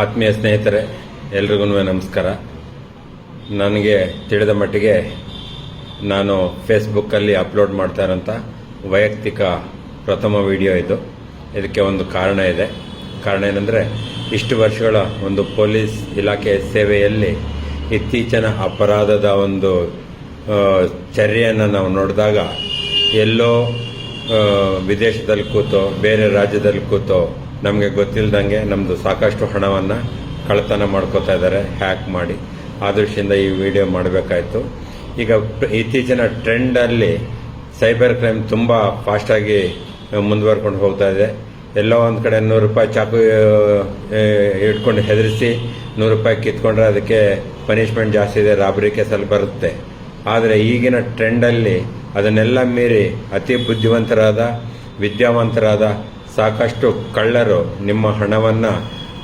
ಆತ್ಮೀಯ ಸ್ನೇಹಿತರೆ, ಎಲ್ರಿಗೂ ನಮಸ್ಕಾರ. ನನಗೆ ತಿಳಿದ ಮಟ್ಟಿಗೆ ನಾನು ಫೇಸ್ಬುಕ್ಕಲ್ಲಿ ಅಪ್ಲೋಡ್ ಮಾಡ್ತಾ ಇರೋಂಥ ವೈಯಕ್ತಿಕ ಪ್ರಥಮ ವಿಡಿಯೋ ಇದು. ಇದಕ್ಕೆ ಒಂದು ಕಾರಣ ಇದೆ. ಕಾರಣ ಏನಂದರೆ, ಇಷ್ಟು ವರ್ಷಗಳ ಒಂದು ಪೊಲೀಸ್ ಇಲಾಖೆ ಸೇವೆಯಲ್ಲಿ ಇತ್ತೀಚಿನ ಅಪರಾಧದ ಒಂದು ಚರ್ಯೆಯನ್ನು ನಾವು ನೋಡಿದಾಗ ಎಲ್ಲೋ ವಿದೇಶದಲ್ಲಿ ಕೂತೋ ಬೇರೆ ರಾಜ್ಯದಲ್ಲಿ ಕೂತೋ ನಮಗೆ ಗೊತ್ತಿಲ್ಲದಂಗೆ ನಮ್ಮದು ಸಾಕಷ್ಟು ಹಣವನ್ನು ಕಳ್ಳತನ ಮಾಡ್ಕೋತಾ ಇದ್ದಾರೆ, ಹ್ಯಾಕ್ ಮಾಡಿ. ಆ ದೃಷ್ಟಿಯಿಂದ ಈ ವಿಡಿಯೋ ಮಾಡಬೇಕಾಯಿತು. ಈಗ ಇತ್ತೀಚಿನ ಟ್ರೆಂಡಲ್ಲಿ ಸೈಬರ್ ಕ್ರೈಮ್ ತುಂಬ ಫಾಸ್ಟಾಗಿ ಮುಂದುವರ್ಕೊಂಡು ಹೋಗ್ತಾ ಇದೆ. ಎಲ್ಲೋ ಒಂದು ಕಡೆ 100 ರೂಪಾಯಿ ಚಾಕು ಇಟ್ಕೊಂಡು ಹೆದರಿಸಿ 100 ರೂಪಾಯಿ ಕಿತ್ಕೊಂಡ್ರೆ ಅದಕ್ಕೆ ಪನಿಷ್ಮೆಂಟ್ ಜಾಸ್ತಿ ಇದೆ, ರಾಬರಿ ಕೇಸಲ್ಲಿ ಬರುತ್ತೆ. ಆದರೆ ಈಗಿನ ಟ್ರೆಂಡಲ್ಲಿ ಅದನ್ನೆಲ್ಲ ಮೀರಿ ಅತಿ ಬುದ್ಧಿವಂತರಾದ ವಿದ್ಯಾವಂತರಾದ ಸಾಕಷ್ಟು ಕಳ್ಳರು ನಿಮ್ಮ ಹಣವನ್ನು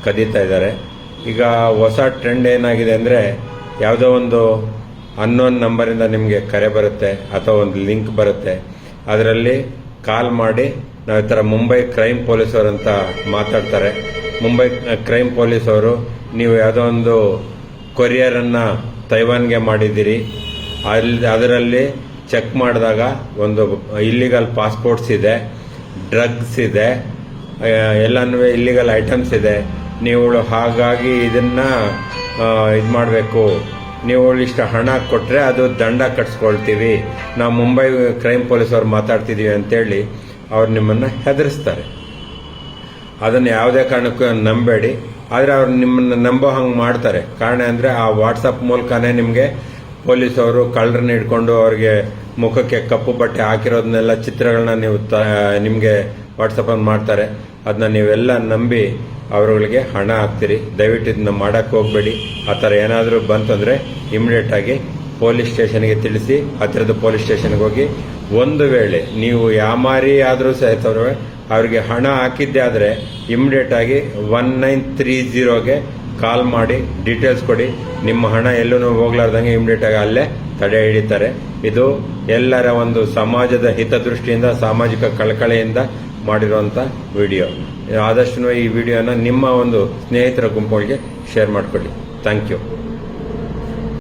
ಕದೀತಾ ಇದ್ದಾರೆ. ಈಗ ಹೊಸ ಟ್ರೆಂಡ್ ಏನಾಗಿದೆ ಅಂದರೆ, ಯಾವುದೋ ಒಂದು ಅನ್ನೋನ್ ನಂಬರಿಂದ ನಿಮಗೆ ಕರೆ ಬರುತ್ತೆ ಅಥವಾ ಒಂದು ಲಿಂಕ್ ಬರುತ್ತೆ. ಅದರಲ್ಲಿ ಕಾಲ್ ಮಾಡಿ ನಾವು ಈ ಥರ ಮುಂಬೈ ಕ್ರೈಮ್ ಪೊಲೀಸವರು ಅಂತ ಮಾತಾಡ್ತಾರೆ. ಮುಂಬೈ ಕ್ರೈಮ್ ಪೊಲೀಸವರು, ನೀವು ಯಾವುದೋ ಒಂದು ಕೊರಿಯರನ್ನು ತೈವಾನ್ಗೆ ಮಾಡಿದ್ದೀರಿ, ಅದರಲ್ಲಿ ಚೆಕ್ ಮಾಡಿದಾಗ ಒಂದು ಇಲ್ಲಿಗಲ್ ಪಾಸ್ಪೋರ್ಟ್ಸ್ ಇದೆ, ಡ್ರಗ್ಸ್ ಇದೆ, ಎಲ್ಲನೂ ಇಲ್ಲಿಗಲ್ ಐಟಮ್ಸ್ ಇದೆ. ನೀವುಗಳು ಹಾಗಾಗಿ ಇದನ್ನು ಇದು ಮಾಡಬೇಕು, ನೀವುಗಳು ಇಷ್ಟು ಹಣ ಕೊಟ್ಟರೆ ಅದು ದಂಡ ಕಟ್ಸ್ಕೊಳ್ತೀವಿ, ನಾವು ಮುಂಬೈ ಕ್ರೈಮ್ ಪೊಲೀಸವ್ರು ಮಾತಾಡ್ತಿದ್ದೀವಿ ಅಂತೇಳಿ ಅವ್ರು ನಿಮ್ಮನ್ನು ಹೆದರಿಸ್ತಾರೆ. ಅದನ್ನು ಯಾವುದೇ ಕಾರಣಕ್ಕೂ ನಂಬೇಡಿ. ಆದರೆ ಅವ್ರು ನಿಮ್ಮನ್ನು ನಂಬೋ ಹಂಗೆ ಮಾಡ್ತಾರೆ. ಕಾರಣ ಅಂದರೆ, ಆ ವಾಟ್ಸಪ್ ಮೂಲಕನೇ ನಿಮಗೆ ಪೊಲೀಸವರು ಕಳ್ಳರನ್ನ ಹಿಡ್ಕೊಂಡು ಅವ್ರಿಗೆ ಮುಖಕ್ಕೆ ಕಪ್ಪು ಬಟ್ಟೆ ಹಾಕಿರೋದನ್ನೆಲ್ಲ ಚಿತ್ರಗಳನ್ನ ನೀವು ನಿಮಗೆ ವಾಟ್ಸಪ್ಪಲ್ಲಿ ಮಾಡ್ತಾರೆ. ಅದನ್ನ ನೀವೆಲ್ಲ ನಂಬಿ ಅವರುಗಳಿಗೆ ಹಣ ಹಾಕ್ತೀರಿ. ದಯವಿಟ್ಟು ಇದನ್ನ ಮಾಡೋಕ್ಕೆ ಹೋಗಬೇಡಿ. ಆ ಥರ ಏನಾದರೂ ಬಂತಂದರೆ ಇಮಿಡಿಯೇಟಾಗಿ ಪೊಲೀಸ್ ಸ್ಟೇಷನ್ಗೆ ತಿಳಿಸಿ. ಹತ್ತಿರದ ಪೊಲೀಸ್ ಸ್ಟೇಷನ್ಗೆ ಹೋಗಿ, ಒಂದು ವೇಳೆ ನೀವು ಯಾಮಾರಿ ಆದರೂ ಸಹಿತ ಅವ್ರಿಗೆ ಹಣ ಹಾಕಿದ್ದೆ ಆದರೆ ಇಮಿಡಿಯೇಟಾಗಿ 1930ಗೆ ಕಾಲ್ ಮಾಡಿ ಡೀಟೇಲ್ಸ್ ಕೊಡಿ. ನಿಮ್ಮ ಹಣ ಎಲ್ಲೂ ಹೋಗ್ಲಾರ್ದಂಗೆ ಇಮಿಡಿಯೇಟಾಗಿ ಅಲ್ಲೇ ತಡೆ ಹಿಡಿತಾರೆ. ಇದು ಎಲ್ಲರ ಒಂದು ಸಮಾಜದ ಹಿತದೃಷ್ಟಿಯಿಂದ, ಸಾಮಾಜಿಕ ಕಳಕಳಿಯಿಂದ ಮಾಡಿರುವಂಥ ವಿಡಿಯೋ. ಆದಷ್ಟು ಈ ವಿಡಿಯೋನ ನಿಮ್ಮ ಒಂದು ಸ್ನೇಹಿತರ ಗುಂಪುಗಳಿಗೆ ಶೇರ್ ಮಾಡಿಕೊಡಿ. Thank you.